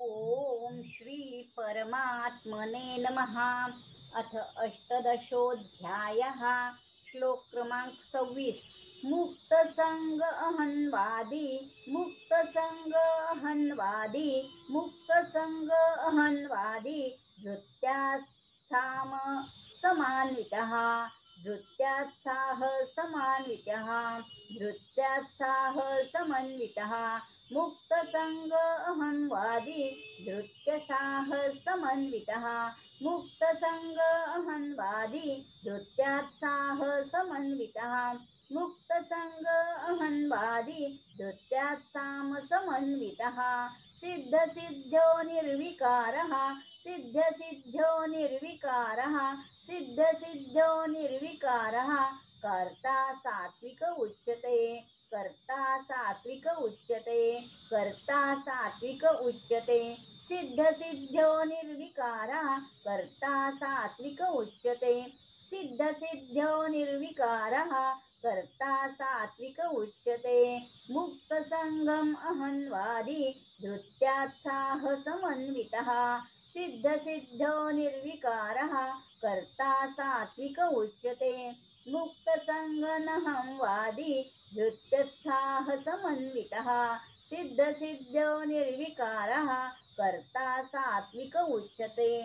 ओम श्री परमात्मने नमः। अथ अष्टदशोऽध्यायः। श्लोक क्रमांक 26। मुक्तसंग अहन्वादी, मुक्तसंग अहन्वादी, धृत्यास्थाम समान्वितः, धृत्यात्साह समान्वितः, धृत्यात्साह समन्वितः, मुक्तसंग अहंवादी, धृत्यसाह समन्वितः, मुक्तसंग अहंवादी, धृत्यात्साह समन्वितः, मुक्तसंग अहंवादी, धृत्यात्साम समन्वितः, सिद्ध सिद्ध्यो निर्विकारः, सिद्ध सिद्ध्यो निर्विकारः, सिद्ध सिद्ध्यो निर्विकारः, कर्ता सात्विक उच्यते, कर्ता सात्विक उच्यते, कर्ता सात्विक उच्यते, सिद्ध सिद्ध्यो निर्विकारः, कर्ता सात्विक उच्यते, सिद्ध सिद्ध्यो निर्विकारः, कर्ता सात्विक उच्यते, मुक्त संगम अहन्वादी, धृत्यात्साह समन्वितः, सिद्ध सिद्ध्यो निर्विकारः, कर्ता सात्विक उच्यते, मुक्त संगनहंवादी, धृत्योत्साह समन्वितः, सिद्ध सिद्ध्यो निर्विकारः, कर्ता सात्विक उच्यते.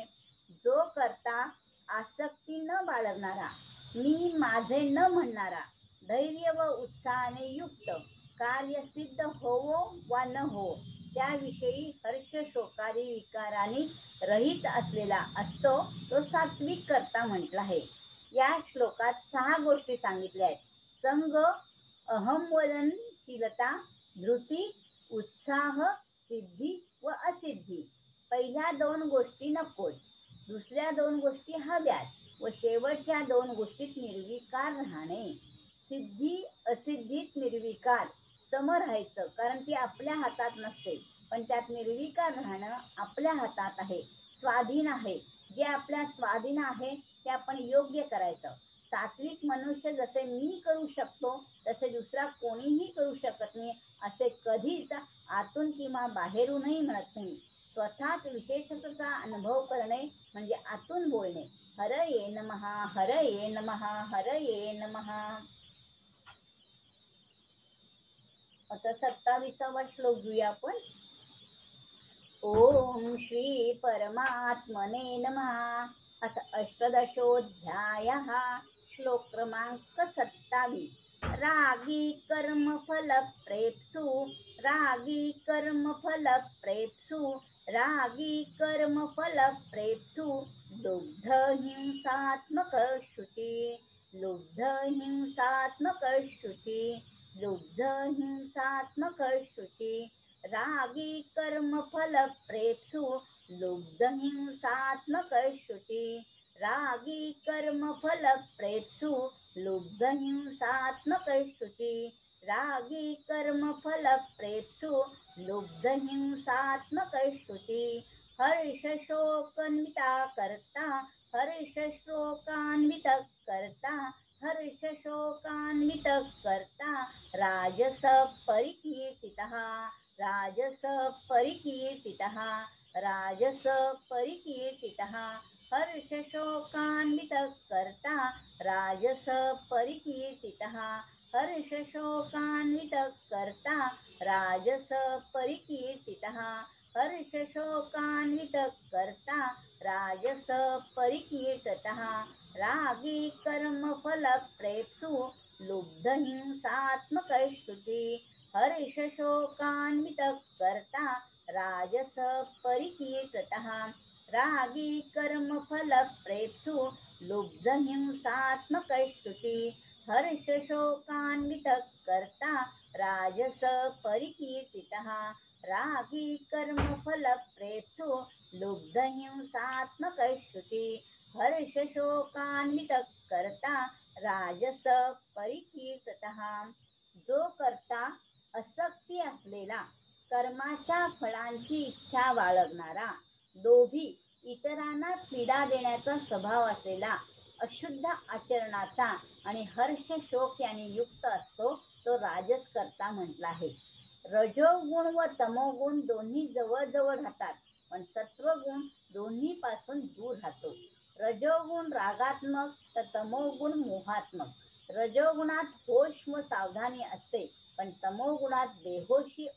जो करता आसक्ती न बाळगणारा, मी माझे न म्हणणारा, धैर्य व उत्साहाने युक्त, कार्य सिद्ध होवो वा न हो त्याविषयी हर्ष शोकादी विकारांनी रहित असलेला असतो, तो सात्विक करता म्हटला आहे. या श्लोकात 6 गोष्टी सांगितल्या आहेत. संग, अहंवदनशीलता, धृती, उत्साह, सिद्धी व असिद्धी. पहिल्या 2 गोष्टी नकोत, दुसऱ्या 2 गोष्टी हव्यात व शेवटच्या 2 गोष्टीत निर्विकार राहणे. सिद्धी असिद्धीत निर्विकार सम राहायचं, कारण ती आपल्या हातात नसते, पण त्यात निर्विकार राहणं आपल्या हातात आहे, स्वाधीन आहे. जे आपल्या स्वाधीन आहे ते आपण योग्य करायचं. सात्विक मनुष्य जसे मी करू शकतो तसे दुसरा कोणीही करू शकत नाही, असे कधीच आतून किंवा बाहेरूनही म्हणत नाही. स्वतःच विशेषतेचा अनुभव करणे म्हणजे आतून बोलणे. हरये नमः, हरये नमः, हरये नमः. आता 27वा श्लोक घेऊया आपण. ओम श्री परमात्मने नमः. अथ अष्टदशोऽध्यायः. श्लोक क्रमांक 27. रागी कर्मफल प्रेप्सु, रागी कर्मफल प्रेप्सु, रागी कर्मफल प्रेप्सु, लुब्ध हिंसात्मक शुचि, लुब्ध हिंसात्मक शुचि, लुब्ध हिंसात्मक शुचि, रागी कर्मफल प्रेप्सु, लुब्ध हिंसात्मक शुचि, रागी कर्मफल प्रेप्सु, लुब्ध हिंसात्मक शुचि, रागी कर्मफल प्रेप्सु, लुब्ध हिंसात्मक शुचि, हर्ष शोकान्विता कर्ता, हर्ष शोकान्वित कर्ता, हर्ष शोकान्वित कर्ता, राजस परिकीर्तितः, राजस परिकीर्तितः, राजस परिकीर्तितः, हर्ष शोकान्वित कर्ता, राजस परिकीर्तितः, हर्ष शोकान्वित कर्ता, राजस परिकीर्तितः, हर्ष शोकान्वित कर्ता, राजस परिकीर्तितः, रागी कर्मफल प्रेप्सु, लुब्ध हिंसात्मक शुचि, हर्ष शोकान्वित कर्ता, राजस परिकीर्तितः, रागी कर्मफल प्रेप्सु, लुब्ध हिंसात्मक शुचि, हर्ष शोकान्वित कर्ता, राजस परिकीर्तितः, रागी कर्मफल प्रेप्सु, लुब्ध हिंसात्मक शुचि, हर्ष शोकान्वित कर्ता, राजस परिकीर्तितः. जो करता आसक्ती असलेला, कर्माच्या फळांची इच्छा बाळगणारा, लोभी, इतरांना पीडा देण्याचा स्वभाव असलेला, अशुद्ध आचरणाचा आणि हर्ष शोक याने युक्त असतो, तो राजस करता म्हटला आहे. रजोगुण व तमोगुण दोन्ही जवळ जवळ राहतात, पण सत्वगुण दोन्ही पासून दूर राहतो. रजोगुण रागात्मक तर तमोगुण मोहात्मक. रजोगुणात होश व सावधानी असते, पण तमोगुणात बेहोशी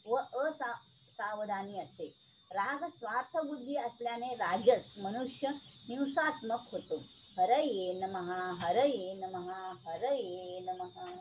व असावधानी असते. राग स्वार्थ बुद्धी असल्याने राजस मनुष्य हिंसात्मक होतो. हरये नमः, हरये नमः, हरये नमः.